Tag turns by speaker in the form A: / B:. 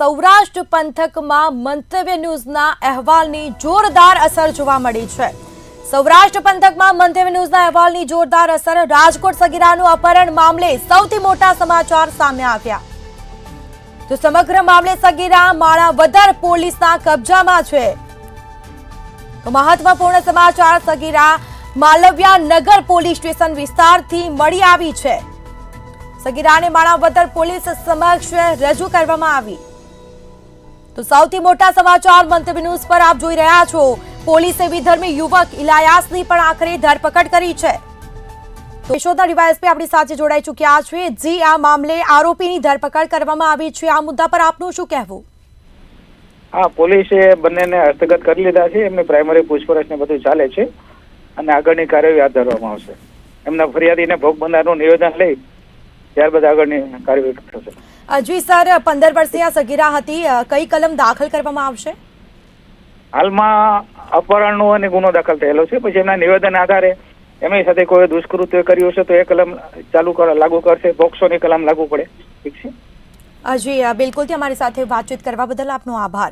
A: સૌરાષ્ટ્ર પંથકમાં મંતવ્ય ન્યૂઝના અહેવાલની જોરદાર અસર જોવા મળી છે। સૌરાષ્ટ્ર પંથકમાં મંતવ્ય ન્યૂઝના અહેવાલની જોરદાર અસર। રાજકોટ સગીરાનું અપહરણ મામલે સૌથી મોટા સમાચાર સામે આવ્યા। તો સમગ્ર મામલે સગીરા માણાવદર પોલીસના કબજામાં છે। તો મહત્વપૂર્ણ સમાચાર સગીરા માલવ્યા નગર પોલીસ સ્ટેશન વિસ્તારથી મળી આવી છે। સગીરાને માણાવદર પોલીસ સમક્ષ રજૂ કરવામાં આવી। તો સૌથી મોટા સમાચાર મંતવ્ય ન્યૂઝ પર આપ જોઈ રહ્યા છો। પોલીસે વિધર્મી યુવક ઇલાયાસની પણ આખરે ધરપકડ કરી છે। તો યશોદના ડીવાયએસપી આપણી સાથે જોડાઈ ચૂક્યા છે। જી, આ મામલે આરોપીની ધરપકડ કરવામાં આવી છે। આ મુદ્દા પર આપનું શું કહેવું?
B: હા, પોલીસે બંનેને હસ્તગત કરી લીધા છે। એમની પ્રાઇમરી પૂછપરછ ને બધું ચાલે છે અને આગળની કાર્યવાહી હાથ ધરવામાં આવશે। એમના ફરિયાદીને ભોગ બનનારનું નિવેદન લઈ ત્યારબાદ આગળની કાર્યવાહી થશે।
A: જી સર, 15 વર્ષીય સગીરા હતી, કઈ કલમ દાખલ કરવામાં આવશે?
B: હાલમાં અપહરણનો અને ગુનો દાખલ થયેલો છે। પછી એમના નિવેદન આધારે એમની સાથે કોઈ દુષ્કૃત્ય કર્યું હશે તો એ કલમ લાગુ કરશે। પોક્સોની કલમ લાગુ પડે। ઠીક છે
A: જી, બિલકુલ। અમારી સાથે વાતચીત કરવા બદલ આપનો આભાર।